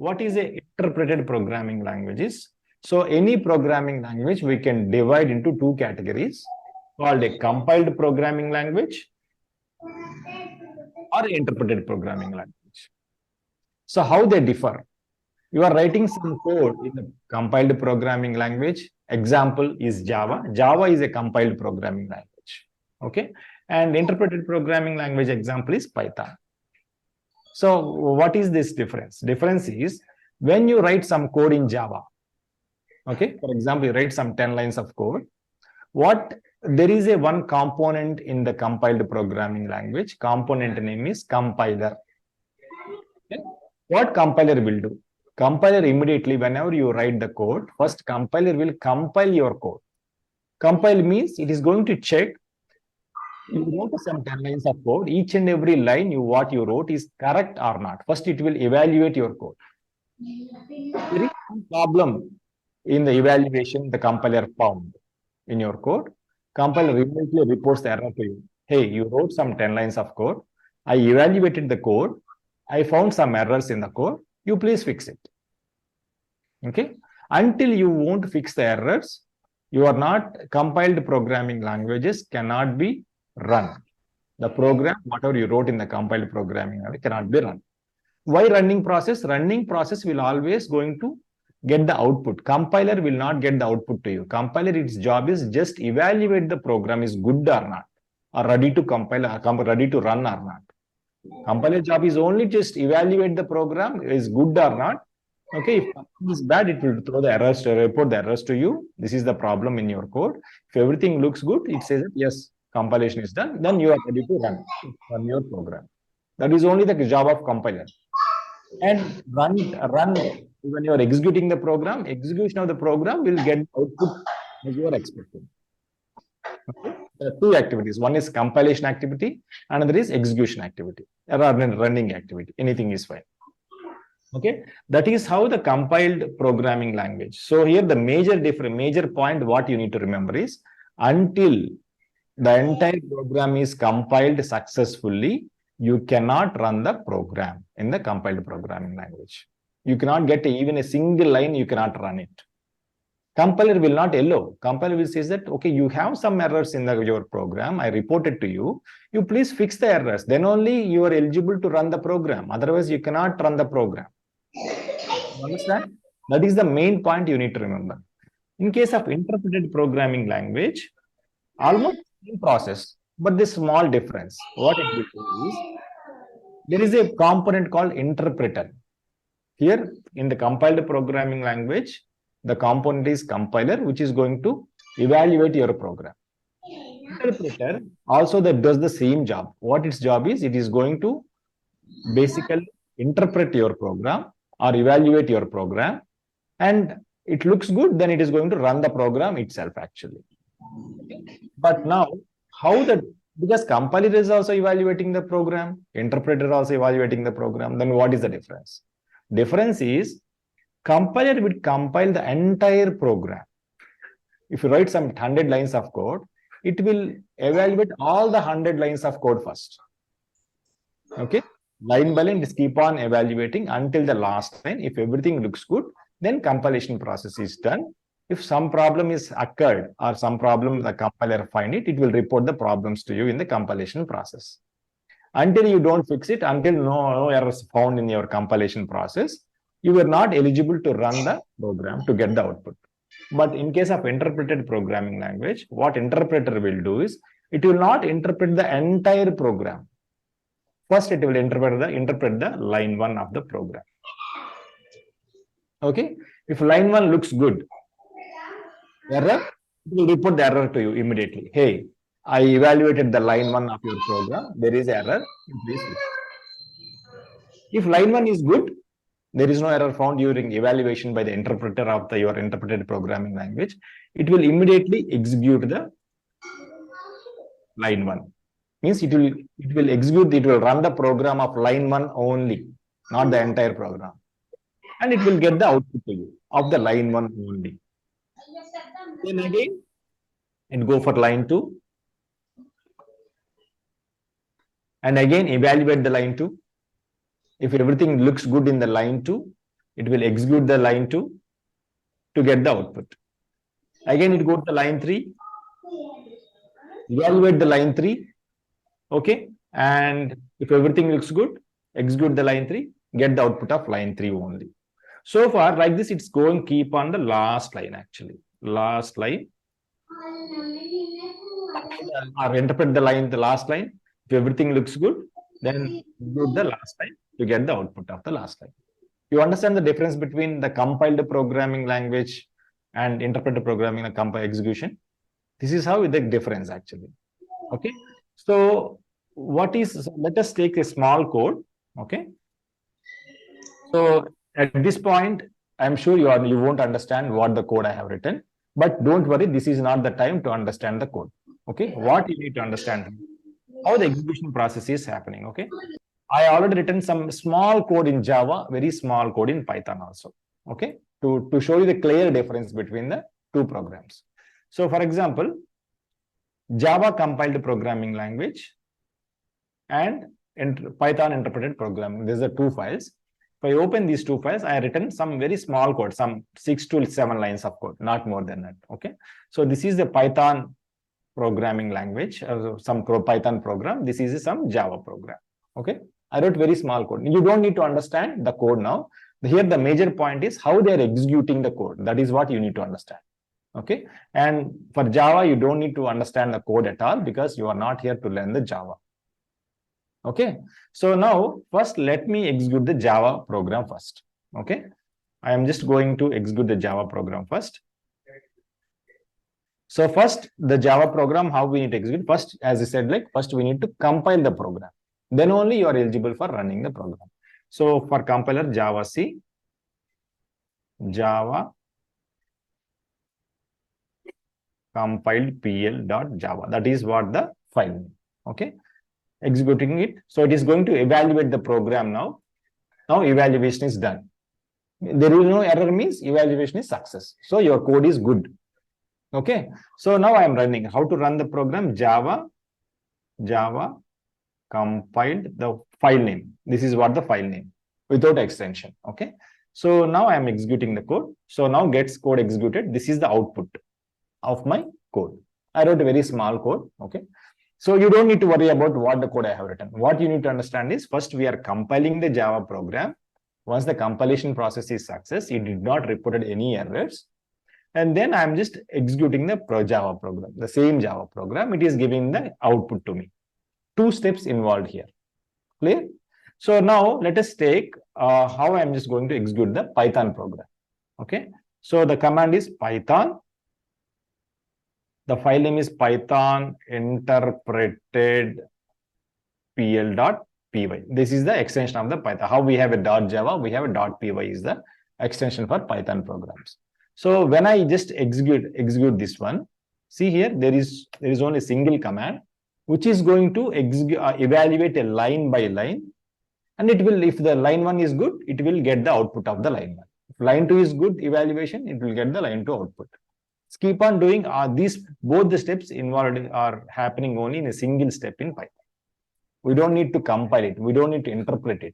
what is a interpreted programming languages? So any programming language we can divide into two categories called a compiled programming language or interpreted programming language. So how they differ? You are writing some code in the compiled programming language. Example is Java. Java is a compiled programming language. Okay. And interpreted programming language example is Python. So what is this difference? Difference is when you write some code in Java. Okay. For example, you write some 10 lines of code. There is a one component in the compiled programming language. Component name is compiler. Okay. What compiler will do? Compiler immediately, whenever you write the code, first compiler will compile your code. Compile means it is going to check. You wrote some 10 lines of code. Each and every line what you wrote is correct or not. First, it will evaluate your code. There is some problem in the evaluation the compiler found in your code. Compiler immediately reports the error to you. Hey, you wrote some 10 lines of code. I evaluated the code. I found some errors in the code. You please fix it. Okay. Until you won't fix the errors, your not compiled programming languages cannot be run. The program, whatever you wrote in the compiled programming language, cannot be run. Why running process? Running process will always going to get the output. Compiler will not get the output to you. Compiler, its job is just evaluate the program is good or not, or ready to compile, or ready to run or not. Compiler job is only just evaluate the program is good or not. Okay, if something is bad, it will throw the errors, report the errors to you. This is the problem in your code. If everything looks good, it says that yes, compilation is done. Then you are ready to run your program. That is only the job of compiler. And run when you are executing the program, execution of the program will get output as you are expecting. Okay. There are two activities. One is compilation activity, another is execution activity, rather than running activity. Anything is fine. Okay, that is how the compiled programming language. So here the major point what you need to remember is until the entire program is compiled successfully, you cannot run the program in the compiled programming language. You cannot get even a single line, you cannot run it. Compiler will not allow. Compiler will say that, okay, you have some errors in your program. I reported to you. You please fix the errors. Then only you are eligible to run the program. Otherwise, you cannot run the program. You understand? That is the main point you need to remember. In case of interpreted programming language, almost same process, but this small difference. What it will do is, there is a component called interpreter. Here in the compiled programming language, the component is compiler, which is going to evaluate your program. Interpreter also that does the same job. What its job is, it is going to basically interpret your program or evaluate your program, and it looks good, then it is going to run the program itself actually. But now, because compiler is also evaluating the program, interpreter also evaluating the program, then what is the difference? Difference is, compiler will compile the entire program. If you write some 100 lines of code, it will evaluate all the 100 lines of code first. Okay, line by line, just keep on evaluating until the last line. If everything looks good, then compilation process is done. If some problem is occurred or some problem the compiler find it, it will report the problems to you in the compilation process. Until you don't fix it, until no errors found in your compilation process, you are not eligible to run the program to get the output. But in case of interpreted programming language, what interpreter will do is, it will not interpret the entire program. First, it will interpret the line 1 of the program. Okay, if line 1 looks good, error, it will report the error to you immediately. Hey, I evaluated the line 1 of your program. There is error. Please fix. If line 1 is good, there is no error found during evaluation by the interpreter of your interpreted programming language, it will immediately execute the line 1. Means it will run the program of line 1 only, not the entire program. And it will get the output to you of the line 1 only. Then again, it go for line 2. And again, evaluate the line 2. If everything looks good in the line 2, It will execute the line 2 to get the output. Again, it goes to line 3, evaluate the line 3, okay, and if everything looks good, execute the line 3, get the output of line 3 only. So far, like this, it's going keep on the last line actually. Last line. Or interpret the line, the last line. If everything looks good, then execute the last line to get the output of the last line. You understand the difference between the compiled programming language and interpreted programming and compile execution? This is how the difference actually. Okay. So what is, let us take a small code. Okay. So at this point, I'm sure you won't understand what the code I have written, but don't worry, this is not the time to understand the code. Okay. What you need to understand, how the execution process is happening. Okay. I already written some small code in Java, very small code in Python also. Okay. To show you the clear difference between the two programs. So for example, Java compiled programming language and Python interpreted programming. These are two files. If I open these two files, I have written some very small code, some 6 to 7 lines of code, not more than that. Okay. So this is the Python programming language, some Python program. This is some Java program. Okay. I wrote very small code. You don't need to understand the code now. Here, the major point is how they are executing the code. That is what you need to understand. Okay. And for Java, you don't need to understand the code at all because you are not here to learn the Java. Okay. So now, first, let me execute the Java program first. Okay. I am just going to execute the Java program first. So first, the Java program, how we need to execute? First, as I said, like first we need to compile the program. Then only you are eligible for running the program. So for compiler, Java C, Java compiled pl.java. That is what the file name. Okay. Executing it. So it is going to evaluate the program now. Now evaluation is done. There is no error means evaluation is success. So your code is good. Okay. So now I am running. How to run the program? Java compiled the file name. This is what the file name without extension. Okay. So now I am executing the code. So now gets code executed. This is the output of my code. I wrote a very small code. Okay. So you don't need to worry about what the code I have written. What you need to understand is first we are compiling the Java program. Once the compilation process is success, it did not report any errors. And then I'm just executing the Java program, the same Java program. It is giving the output to me. 2 steps involved here. Clear? So now let us take how I'm just going to execute the Python program. Okay. So the command is Python. The file name is Python interpreted pl.py. This is the extension of the Python. How we have a .java, we have a .py is the extension for Python programs. So when I just execute this one, see here, there is only a single command, which is going to evaluate a line by line. And it will, if the line 1 is good, it will get the output of the line 1. If line 2 is good evaluation, it will get the line 2 output. Let's keep on doing both the steps involved are happening only in a single step in Python. We don't need to compile it. We don't need to interpret it.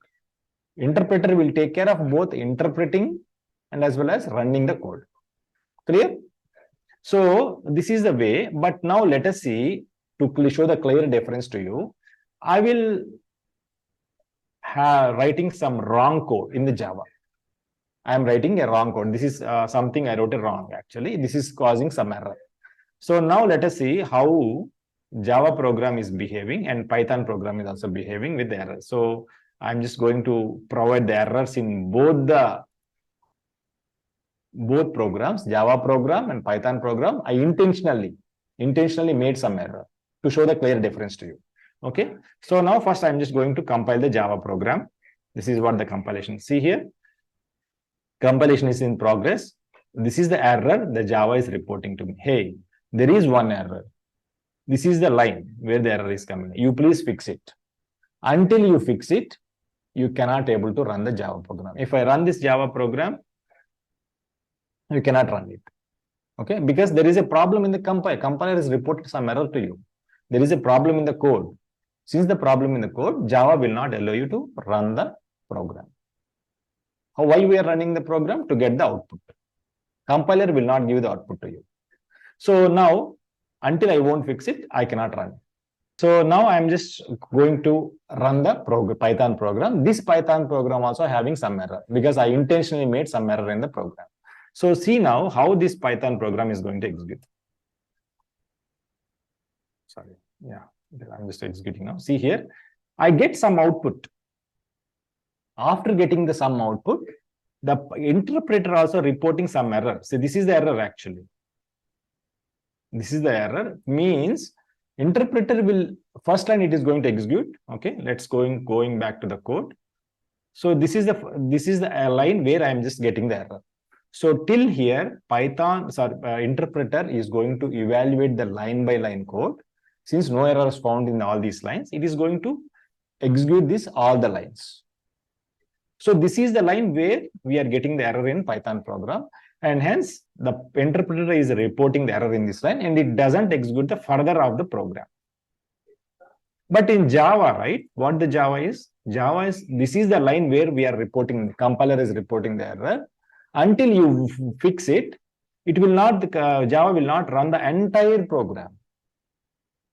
Interpreter will take care of both interpreting and as well as running the code. Clear? So this is the way, but now let us see, to show the clear difference to you, I will have writing some wrong code in the Java. I am writing a wrong code. This is something I wrote wrong actually. This is causing some error. So now let us see how Java program is behaving and Python program is also behaving with the error. So I'm just going to provide the errors in both programs, Java program and Python program. I intentionally made some error to show the clear difference to you. Okay. So now first I'm just going to compile the Java program. This is what the compilation. See here, compilation is in progress. This is the error the Java is reporting to me. Hey, there is one error. This is the line where the error is coming. You please fix it. Until you fix it, you cannot able to run the Java program. If I run this Java program, you cannot run it. Okay, because there is a problem in the compiler. Compiler has reported some error to you. There is a problem in the code. Since the problem in the code, Java will not allow you to run the program. Why we are running the program? To get the output. Compiler will not give the output to you. So now, until I won't fix it, I cannot run. So now I'm just going to run the Python program. This Python program also having some error because I intentionally made some error in the program. So see now how this Python program is going to execute. Sorry, yeah, I'm just executing now. See here, I get some output. After getting the some output, the interpreter also reporting some error. See, this is the error actually. This is the error, means interpreter will, first line it is going to execute. Okay, let's going back to the code. So this is the line where I am just getting the error. So till here, Python interpreter is going to evaluate the line by line code. Since no error is found in all these lines, it is going to execute this all the lines. So this is the line where we are getting the error in Python program, and hence the interpreter is reporting the error in this line and it doesn't execute the further of the program. But in Java, right, what the Java is? Java is, this is the line where we are reporting, the compiler is reporting the error. Until you fix it, it will not, Java will not run the entire program.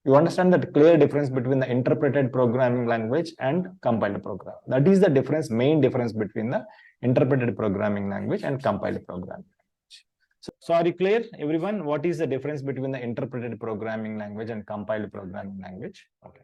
You understand that clear difference between the interpreted programming language and compiled program. That is the difference, main difference between the interpreted programming language and compiled programming language. So are you clear, everyone? What is the difference between the interpreted programming language and compiled programming language? Okay.